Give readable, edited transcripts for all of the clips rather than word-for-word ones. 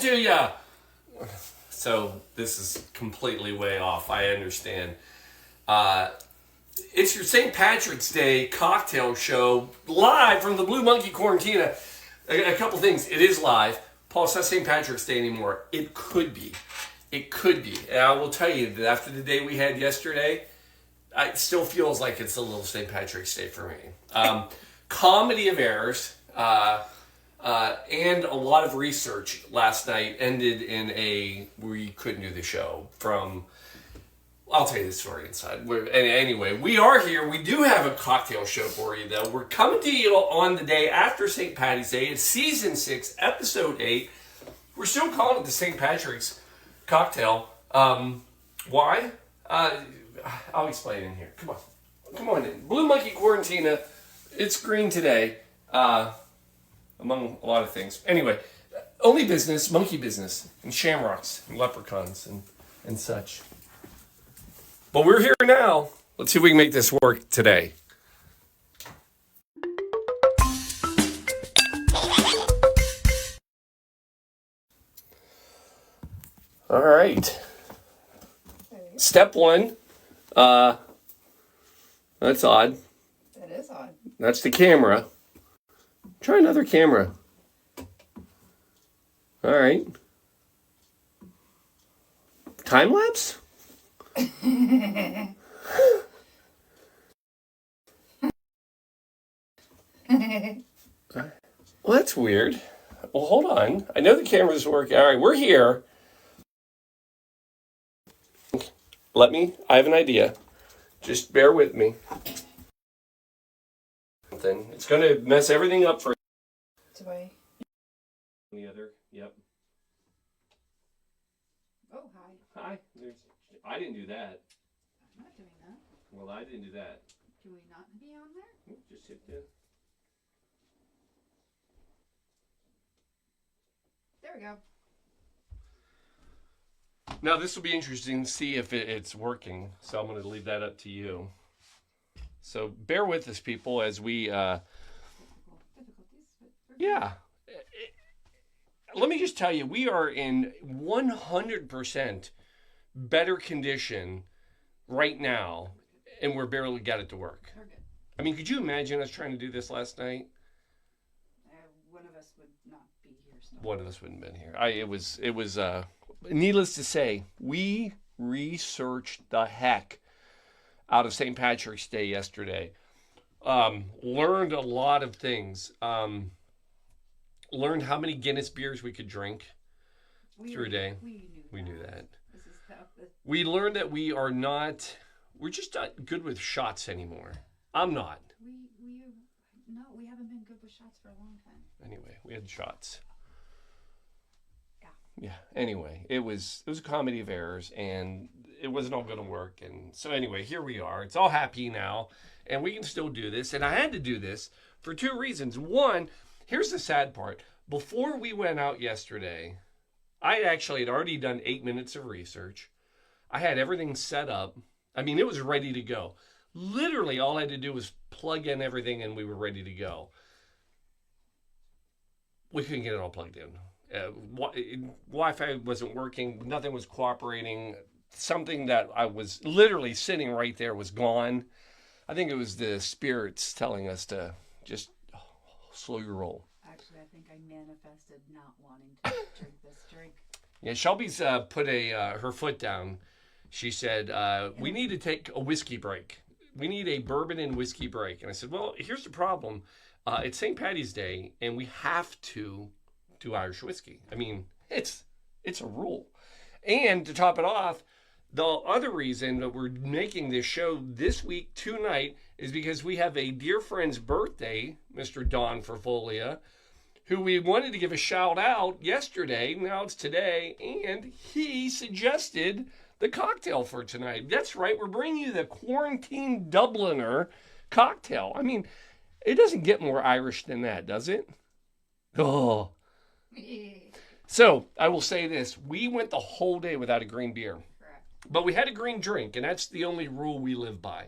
to you. So this is completely way off. I understand. It's your St. Patrick's Day cocktail show live from the Blue Monkey Quarantina. A couple things. It is live. Paul, it's not St. Patrick's Day anymore. It could be. It could be. And I will tell you that after the day we had yesterday, it still feels like it's a little St. Patrick's Day for me. Comedy of errors and a lot of research last night ended in we couldn't do the show from... I'll tell you the story inside. Anyway, we are here. We do have a cocktail show for you, though. We're coming to you on the day after St. Paddy's Day. It's Season 6, Episode 8. We're still calling it the St. Patrick's Cocktail. Why? I'll explain in here. Come on in. Blue Monkey Quarantina. It's green today, among a lot of things. Anyway, only business, monkey business, and shamrocks, and leprechauns, and such. But we're here now. Let's see if we can make this work today. All right. Step one. That's odd. That is odd. That's the camera. Try another camera. All right. Time lapse? Well, that's weird. Well, hold on. I know the camera's working. All right, we're here. I have an idea. Just bear with me. It's going to mess everything up for Do I? the other. Yep. Oh, hi. Hi. I didn't do that. I'm not doing that. Well, I didn't do that. Can we not be on there? Just hit the... There we go. Now, this will be interesting to see if it's working. So I'm going to leave that up to you. So bear with us, people, as we... Yeah. Let me just tell you, we are in 100% better condition right now, and we're barely got it to work. I mean, could you imagine us trying to do this last night? One of us would not be here. So. One of us wouldn't have been here. It was needless to say, we researched the heck out of St. Patrick's Day yesterday. Learned a lot of things. Learned how many Guinness beers we could drink through a day. We knew that. We learned that we're just not good with shots anymore. I'm not. We haven't been good with shots for a long time. Anyway, we had shots. Yeah. Anyway, it was a comedy of errors, and it wasn't all going to work. And so anyway, here we are. It's all happy now, and we can still do this. And I had to do this for two reasons. One, here's the sad part. Before we went out yesterday, I actually had already done 8 minutes of research. I had everything set up. I mean, it was ready to go. Literally, all I had to do was plug in everything, and we were ready to go. We couldn't get it all plugged in. Wi-Fi wasn't working. Nothing was cooperating. Something that I was literally sitting right there was gone. I think it was the spirits telling us to just slow your roll. Actually, I think I manifested not wanting to drink this drink. Yeah, Shelby's put her foot down. She said, we need to take a whiskey break. We need a bourbon and whiskey break. And I said, well, here's the problem. It's St. Paddy's Day, and we have to do Irish whiskey. I mean, it's a rule. And to top it off, the other reason that we're making this show this week tonight is because we have a dear friend's birthday, Mr. Don Ferfolia, who we wanted to give a shout out yesterday. Now it's today, and he suggested the cocktail for tonight. That's right, we're bringing you the Quarantine Dubliner cocktail. I mean, it doesn't get more Irish than that, does it? Oh. So, I will say this. We went the whole day without a green beer. Correct. But we had a green drink, and that's the only rule we live by.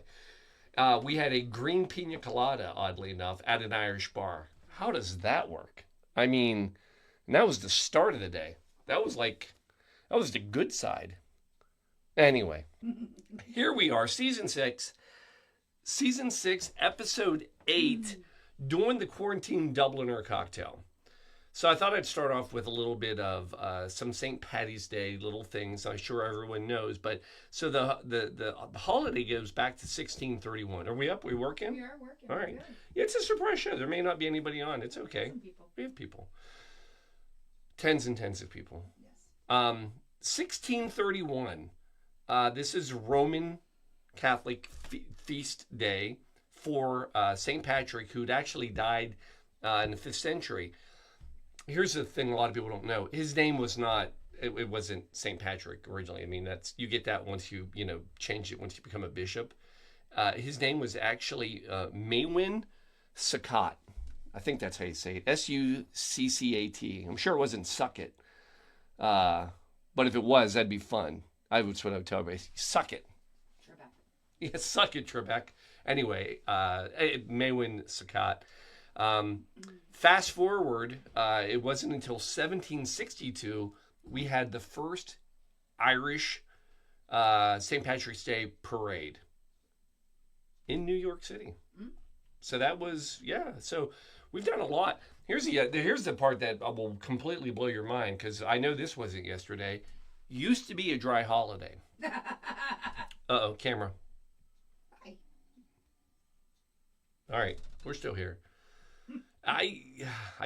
We had a green pina colada, oddly enough, at an Irish bar. How does that work? I mean, that was the start of the day. That was the good side. Anyway, here we are, season 6, episode 8, doing the quarantine Dubliner cocktail. So I thought I'd start off with a little bit of some St. Patty's Day little things. I'm sure everyone knows, but so the holiday goes back to 1631. Are we up? We working? We are working. All right. Good. Yeah, it's a surprise show. There may not be anybody on. It's okay. Some people. We have people. Tens and tens of people. Yes. 1631. This is Roman Catholic feast day for St. Patrick, who'd actually died in the 5th century. Here's the thing a lot of people don't know. His name was not, it wasn't St. Patrick originally. I mean, you get that once you change it, once you become a bishop. His name was actually Maewyn Succat. I think that's how you say it. S-U-C-C-A-T. I'm sure it wasn't Suck It. But if it was, that'd be fun. That's what I would tell everybody. Suck it. Trebek. Yeah, suck it, Trebek. Anyway, Maewyn Succat. Fast forward, it wasn't until 1762 we had the first Irish St. Patrick's Day parade in New York City. So that was, so we've done a lot. Here's the part that will completely blow your mind, because I know this wasn't yesterday. Used to be a dry holiday. Uh-oh, camera. Hi. All right, we're still here. I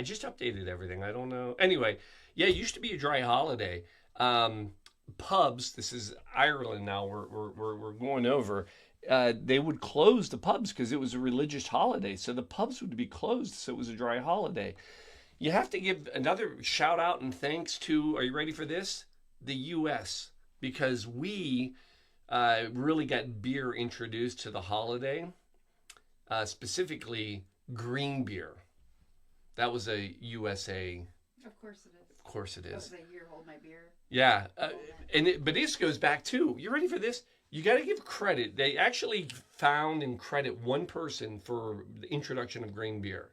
just updated everything. I don't know. Anyway, yeah, it used to be a dry holiday. Pubs. This is Ireland now. We're going over. They would close the pubs because it was a religious holiday. So the pubs would be closed. So it was a dry holiday. You have to give another shout out and thanks to. Are you ready for this? The U.S. Because we really got beer introduced to the holiday. Specifically, green beer. That was a USA. Of course it is. Of course it is. That was a year, hold my beer. Yeah. But this goes back too. You ready for this? You got to give credit. They actually found and credit one person for the introduction of green beer.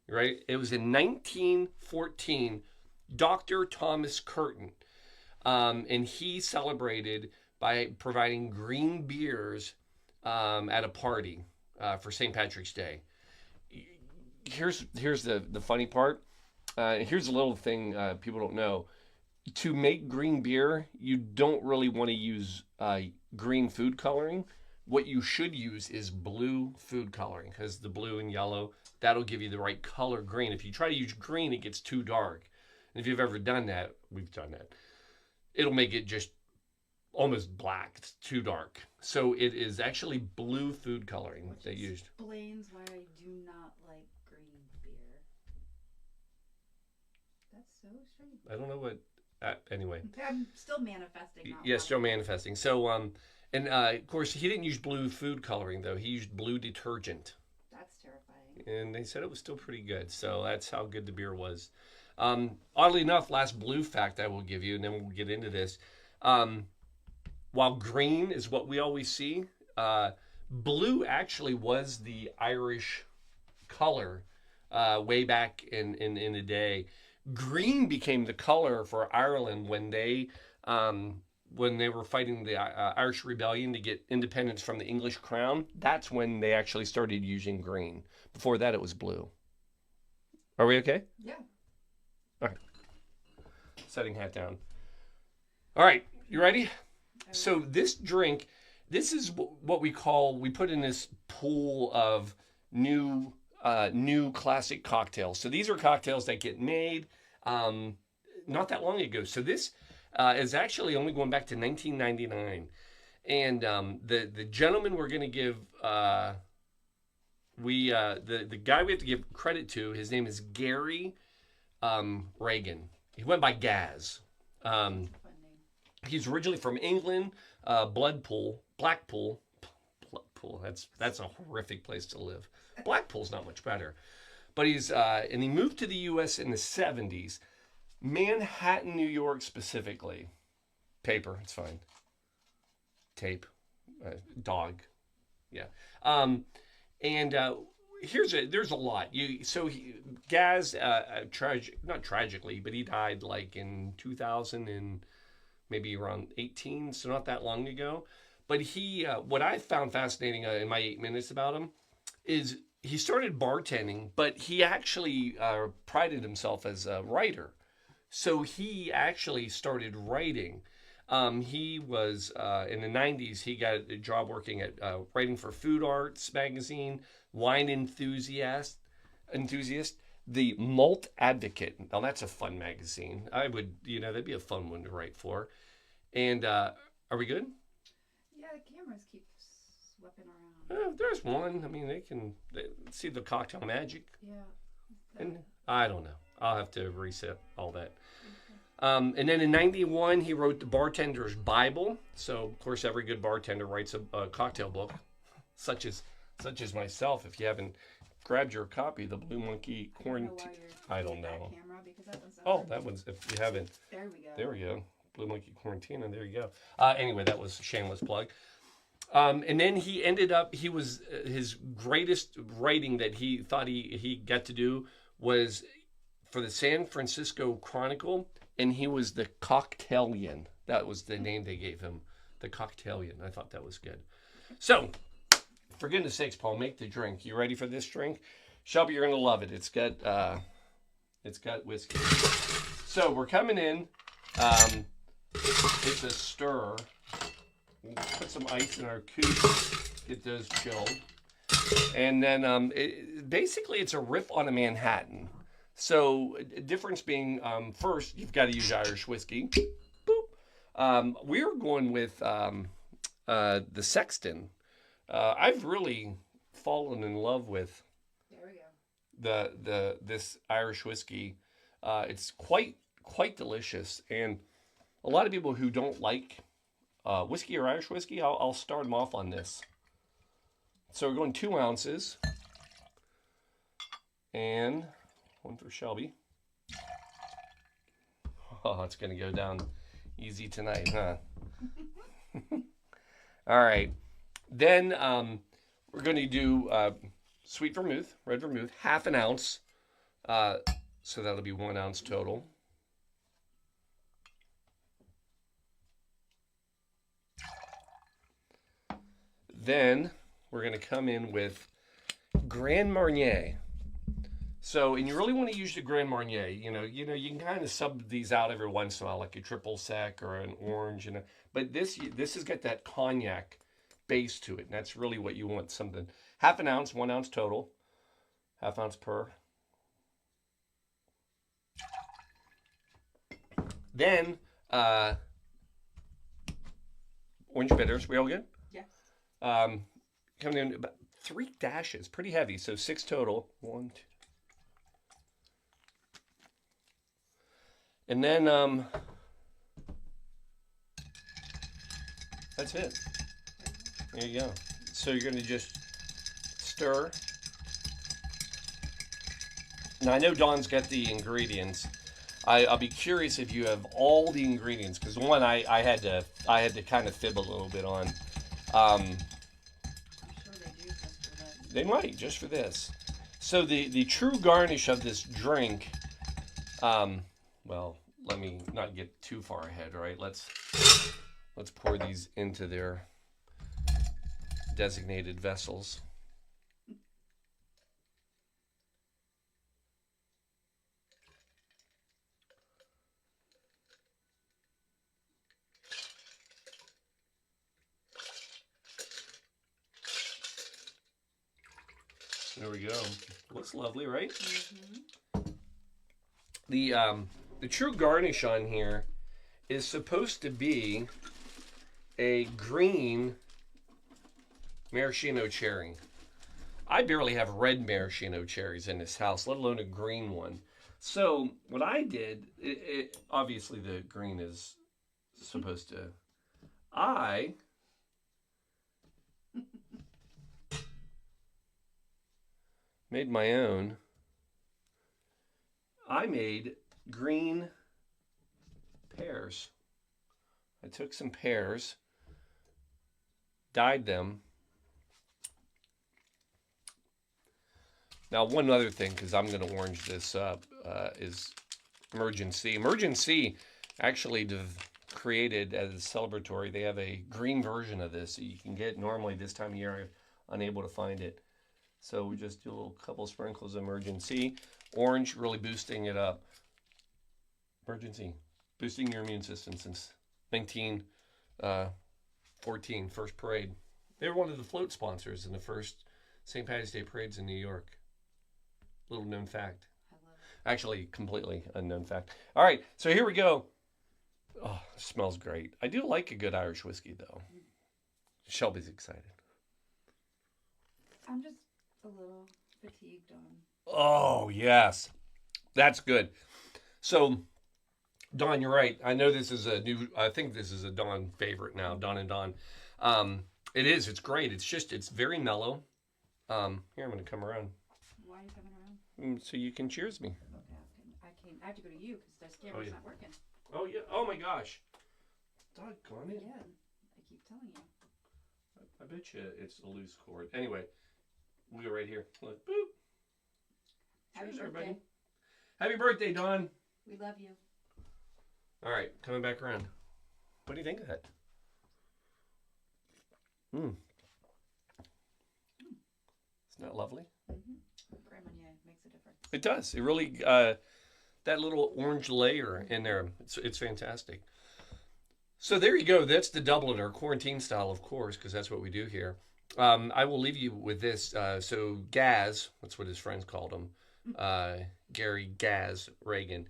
Right? It was in 1914, Dr. Thomas Curtin. And he celebrated by providing green beers at a party for St. Patrick's Day. Here's the funny part. Here's a little thing people don't know. To make green beer, you don't really want to use green food coloring. What you should use is blue food coloring, because the blue and yellow, that'll give you the right color green. If you try to use green, it gets too dark. And if you've ever done that, we've done that, it'll make it just almost black. It's too dark. So it is actually blue food coloring Which they used. Explains why I do not like green beer. That's so strange. I don't know what. Anyway. I'm still manifesting. Not Yes, liking. still manifesting. So and of course he didn't use blue food coloring though. He used blue detergent. That's terrifying. And they said it was still pretty good. So that's how good the beer was. Oddly enough, last blue fact I will give you, and then we'll get into this. While green is what we always see, blue actually was the Irish color way back in the day. Green became the color for Ireland when they were fighting the Irish Rebellion to get independence from the English crown. That's when they actually started using green. Before that, it was blue. Are we okay? Yeah. All right. Setting hat down. All right. You ready? So this drink, this is what we put in this pool of new classic cocktails. So these are cocktails that get made not that long ago. So this is actually only going back to 1999. And the gentleman we're going to give the guy we have to give credit to, his name is Gary Reagan. He went by Gaz. He's originally from England, Blackpool. That's a horrific place to live. Blackpool's not much better, but and he moved to the U.S. in the 70s, Manhattan, New York specifically. Paper, it's fine. Tape, dog, yeah. And there's a lot. Gaz, not tragically, but he died like in 2000 and maybe around 18, so not that long ago. But what I found fascinating in my 8 minutes about him is he started bartending, but he actually prided himself as a writer. So he actually started writing. He was in the 90s, he got a job working at writing for Food Arts magazine, Wine Enthusiast, the Malt Advocate. Now that's a fun magazine. That'd be a fun one to write for. And are we good? Yeah, the cameras keep sweeping around. There's one. I mean, they see the cocktail magic. Yeah. And I don't know. I'll have to reset all that. And then in 91, he wrote The Bartender's Bible. So, of course, every good bartender writes a cocktail book, such as myself. If you haven't grabbed your copy, The Blue Monkey Quarantine. I don't know. That one's, if you haven't. There we go. There we go. Blue Monkey Quarantine, and there you go. Anyway, that was a shameless plug. And then he ended up, his greatest writing that he thought he got to do was for the San Francisco Chronicle, and he was the Cocktailian. That was the name they gave him, the Cocktailian. I thought that was good. So, for goodness sakes, Paul, make the drink. You ready for this drink? Shelby, you're going to love it. It's got whiskey. So, we're coming in. It's a stir. We'll put some ice in our coupe, get those chilled. And then basically it's a riff on a Manhattan. So difference being, first, you've got to use Irish whiskey. Boop. We're going with the Sexton. I've really fallen in love with this Irish whiskey. It's quite delicious. And a lot of people who don't like whiskey or Irish whiskey, I'll start them off on this. So we're going 2 ounces. And one for Shelby. Oh, it's going to go down easy tonight, huh? All right. Then we're going to do sweet vermouth, red vermouth, half an ounce. So that'll be 1 ounce total. Then we're going to come in with Grand Marnier. So, and you really want to use the Grand Marnier. You can kind of sub these out every once in a while, like a triple sec or an orange. But this has got that cognac base to it, and that's really what you want. Something half an ounce, 1 ounce total, half ounce per. Then orange bitters. We all good? Coming in about 3 dashes, pretty heavy, so 6 total. 1, 2. And then that's it. There you go. So you're going to just stir. Now I know Dawn's got the ingredients. I'll be curious if you have all the ingredients, because one I had to kind of fib a little bit on. I'm sure they do just for that. They might, just for this. So the true garnish of this drink, well, let me not get too far ahead, right? Let's pour these into their designated vessels. There we go. Looks lovely, right? Mm-hmm. The true garnish on here is supposed to be a green maraschino cherry. I barely have red maraschino cherries in this house, let alone a green one. So what I did, obviously the green is supposed to. I made my own. I made green pears. I took some pears, dyed them, Now, one other thing, because I'm going to orange this up, is Emergency. Emergency actually created as a celebratory. They have a green version of this that you can get normally this time of year. I'm unable to find it. So we just do a little couple sprinkles of Emergency. Orange, really boosting it up. Emergency, boosting your immune system since 1914, first parade. They were one of the float sponsors in the first St. Patty's Day parades in New York. Little known fact. I love it. Actually, completely unknown fact. All right, so here we go. Oh, it smells great. I do like a good Irish whiskey, though. Shelby's excited. I'm just a little fatigued on. Oh, yes. That's good. So, Dawn, you're right. I know this is I think this is a Dawn favorite now, Dawn and Dawn. It is. It's great. It's very mellow. Here, I'm going to come around. Why are you coming around? So you can cheers me. Okay, I have to go to you because this camera's not working. Oh, yeah. Oh, my gosh. Doggone it. Yeah, I keep telling you. I bet you it's a loose cord. Anyway, we'll go right here. Look, boop. Happy Cheers, birthday. everybody. Happy birthday, Dawn. We love you. All right, coming back around. What do you think of that? Isn't that lovely? Grand Marnier makes a difference. It does. It really, that little orange layer in there, it's fantastic. So there you go. That's the Dubliner, quarantine style, of course, because that's what we do here. I will leave you with this. So Gaz, that's what his friends called him, Gary Gaz Reagan.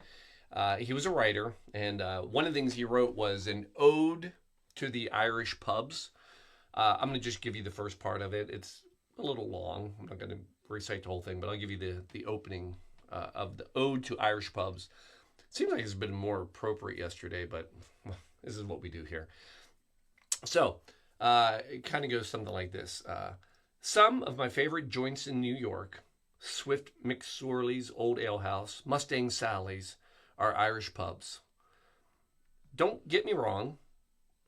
He was a writer, and one of the things he wrote was an ode to the Irish pubs. I'm going to just give you the first part of it. It's a little long. I'm not going to recite the whole thing, but I'll give you the opening of the ode to Irish pubs. It seems like it's been more appropriate yesterday, but well, this is what we do here. So it kind of goes something like this. Some of my favorite joints in New York, Swift McSorley's Old Ale House, Mustang Sally's, are Irish pubs. Don't get me wrong.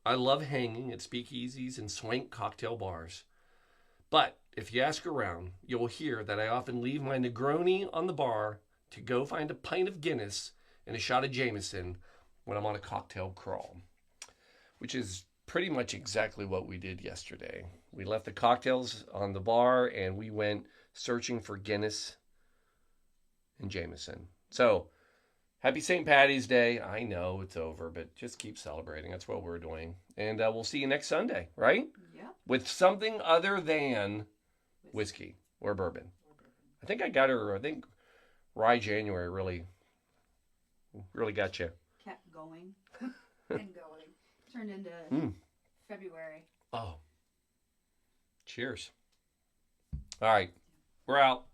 I love hanging at speakeasies and swank cocktail bars. But if you ask around, you'll hear that I often leave my Negroni on the bar to go find a pint of Guinness and a shot of Jameson when I'm on a cocktail crawl, which is pretty much exactly what we did yesterday. We left the cocktails on the bar and we went searching for Guinness and Jameson. So, happy St. Patty's Day. I know it's over, but just keep celebrating. That's what we're doing. And we'll see you next Sunday, right? Yeah. With something other than whiskey or bourbon. I think Rye January really got you. Kept going and going. Turned into February. Oh. Cheers. All right. We're out.